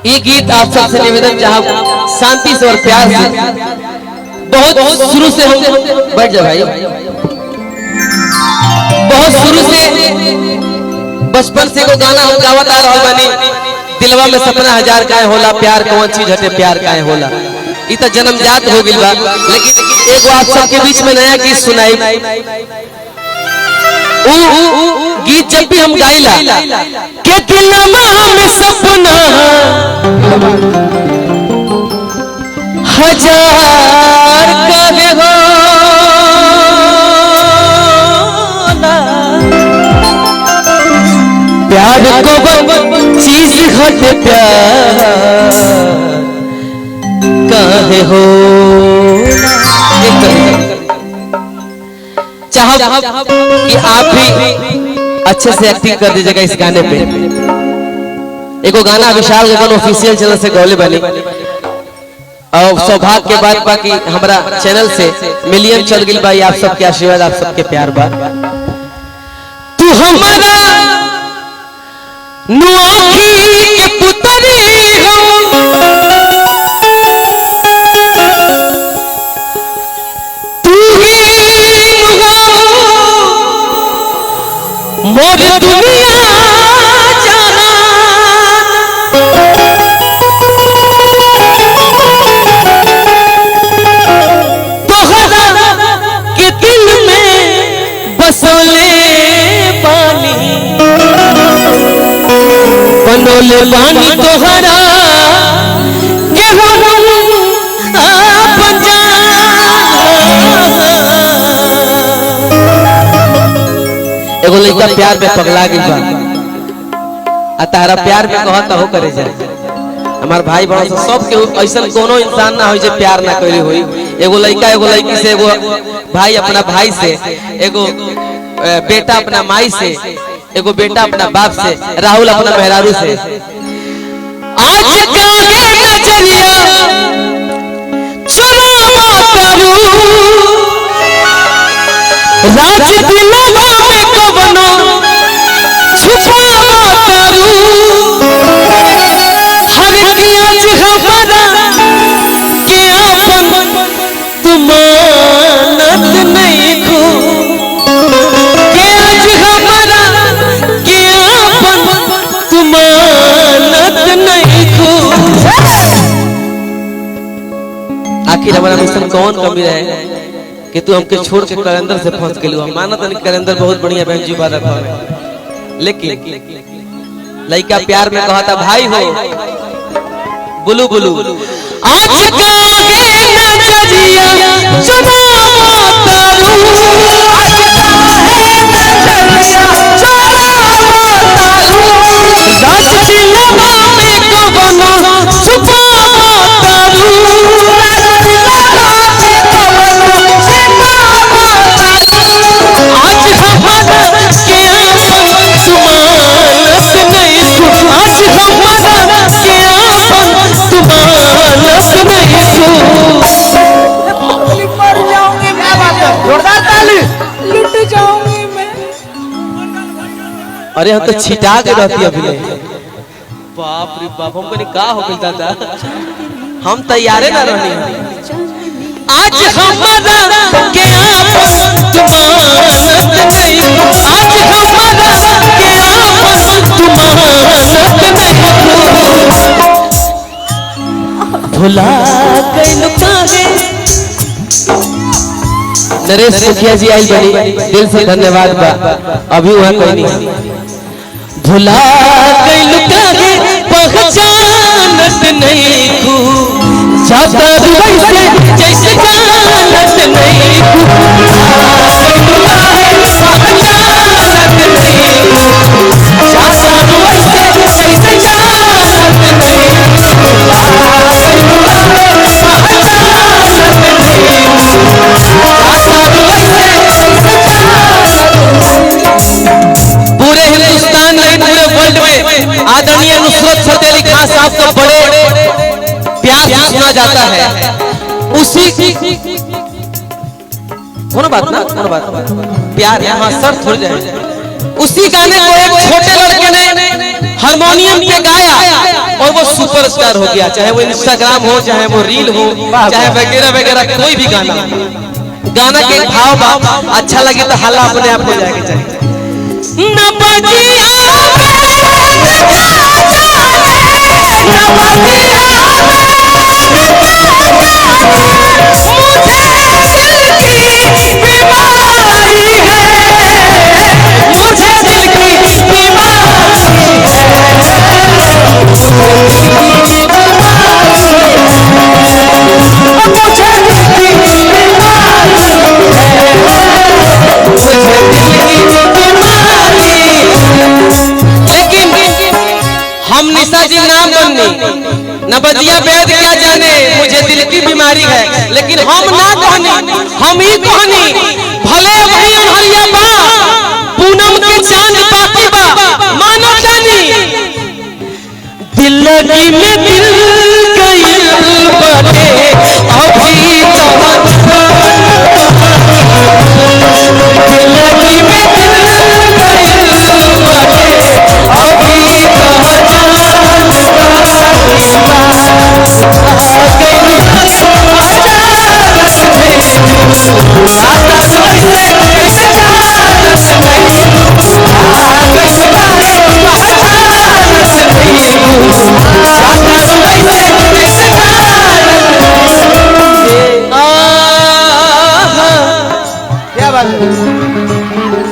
ये गीत आप सबसे निवेदन चाहब शांति से और प्यार से, बहुत शुरू से हम बैठ जाओ भाई, बहुत शुरू से बचपन से को गाना हम गावत आ रहा बनी। दिलवा में सपना हजार काहे होला, प्यार कौन चीज हटे प्यार काहे होला, इ त जन्मजात हो गइल बा। लेकिन एगो आप सबके बीच में नया गीत सुनाई। गीत जब भी हम गाइला के दिलवा में सपना हजार काहे होला, प्यार को चीज हटे प्यार काहे होला। चाहब कि आप भी अच्छे से एक्टिंग कर दीजिएगा इस गाने पे। एगो गाना विशाल गगन ऑफिशियल चैनल से गौले बनी और सौभाग्य के बाद बाकी हमारा चैनल से मिलियन चल गई भाई। आप सबके आशीर्वाद, आप सबके प्यार बा। तू हमारा नुआखी के पुतरी हो, मोर दुनिया जाना तोहरा के दिल में बसोले पानी, बनोले पानी तोहरा के अपन एगो लड़का प्यार में पगला गई बा, तारा प्यार में कहता हो करे जाए। हमार भाई बड़ा सब के ऐसा कोनो इंसान ना हो जे प्यार ना करे होई। एगो लड़का एगो लड़की से, एगो भाई अपना भाई से, एगो बेटा अपना माई से, एगो बेटा अपना बाप से, राहुल अपना मेहरारू से। आज काहे नजरिया चुरावा करू, राज दिलवा में कवनो छुपावा करू, हर कियाज हमारा के अपन तुमानत नहीं खो, के आज हमारा के अपन तुमानत नहीं खो। आखिर हमारा मिशन कौन कमी रहे कि तू हमके छोड़ के कलंदर से फंस गेलू। हम मानत नहीं कलंदर बहुत बढ़िया बहन जी बात है, लेकिन लड़का प्यार में कहता भाई हो बुलू बुलू। आज काहे नजरिया चुरावा करू, आज काहे नजरिया चुरावा करू, राज दिलवा में कवनो छुपावा करू, अरे हम तो छिटा के रहती अभी। बाप रे बाप, हमको नहीं कहा हो गई दादा, हम तैयारे ना रहनी। आज हमारा के आपन तुमानत नहीं, आज हमारा के आपन तुमानत नहीं, भुला गइल काहे। नरेश मुखिया जी आई बनी, दिल से धन्यवाद बा। अभी वहाँ कोई नहीं। भुला गइल काहे पहचानत नहीं खू, जाता वैसे जैसे जानत नहीं खू, भुला गइल पहचानत नहीं खू, जाता वैसे जैसे जानत नहीं खू, पूरे हिंदुस्तान नहीं पूरे वर्ल्ड में आदरणीय नुसरत फतेह अली खान साहब को बड़े प्यार से सुना जाता है। उसी कोनो बात ना, कोनो बात प्यार यहाँ सर थोड़ जाए। उसी गाने को एक छोटे लड़के ने हारमोनियम पे गाया और वो सुपरस्टार हो गया, चाहे वो इंस्टाग्राम हो, चाहे वो रील हो, चाहे वगैरह वगैरह कोई भी गाना के भाव अच्छा लगे तो हल्ला अपने आप हो जाएगा। चाहिए हम निशा जी नाम बननी नबदिया वेद क्या जाने, मुझे दिल की बीमारी है, लेकिन हम ना कहनी, हम ही कहनी भले वही अनहरिया बा पूनम के चांद बाकी बा मानो जानी, दिल लगी में दिल गई बाटे अभी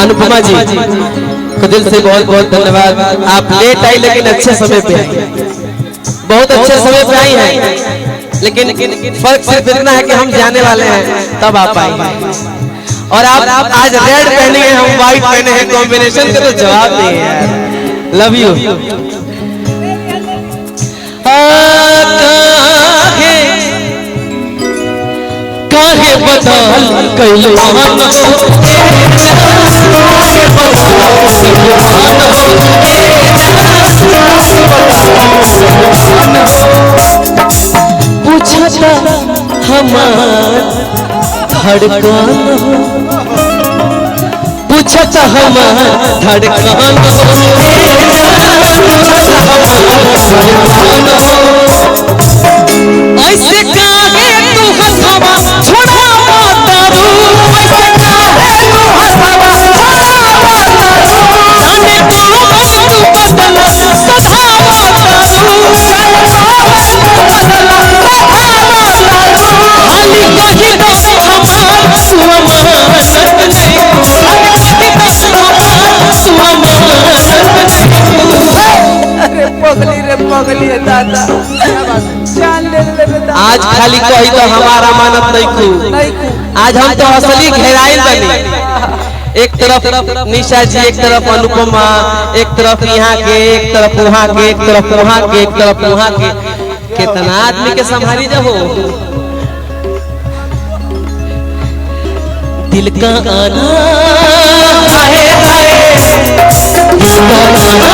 अनुपमा जी को दिल से बहुत बहुत धन्यवाद। आप लेट आई लेकिन अच्छे समय पे आई, बहुत अच्छे समय पे आई हैं, लेकिन फर्क सिर्फ इतना है कि हम जाने वाले हैं तब आप आई, और आप आज रेड पहने हैं, हम व्हाइट पहने हैं, कॉम्बिनेशन का तो जवाब नहीं है। Love you. काहे बदल कैलो पूछता हमार धड़कन हो, पूछता हमार धड़कन ऐसे काहे तू हंसवा छोड़ा तारू, ऐसे काहे तू हंसवा छोड़ा तारू, जाने तो तू बदला सधावा तारू, जाने तो बदला सधावा तारू, हाली कही तो हमार सुअमान नहीं, हाली कही तो हमार सुअमान नहीं। अरे पगली है दादा, आज खाली कही तो हमारा मानत नहीं खू, आज हम तो असली घेराइल बनी। एक तरफ निशा जी, एक तरफ अनुपमा, एक तरफ यहाँ के, एक तरफ वहाँ के, एक तरफ वहाँ के, एक तरफ वहाँ के, कितना आदमी के संभाली जब हो। दिल का आना हाय हाय, दिल का आना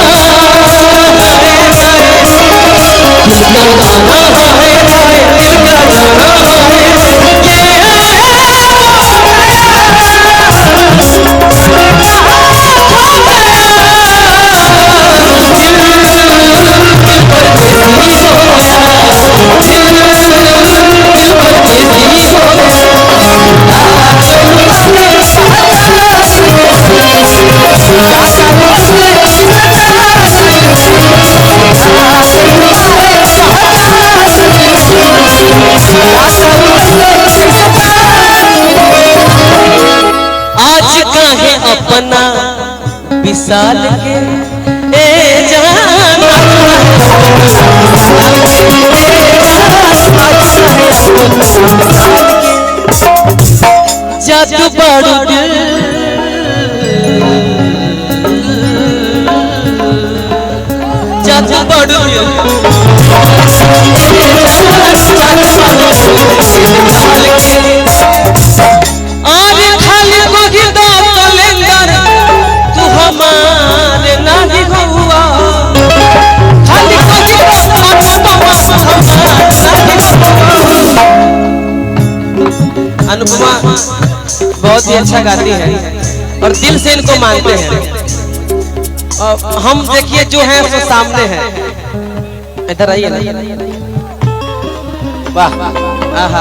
अपना विशाल के ए जाना जादू बड़ू जादू बड़ू अनुपमा बहुत ही अच्छा गाती है और दिल से इनको मानते हैं। हम देखिए जो है वो सामने है, इधर आइए ना। वाह आहा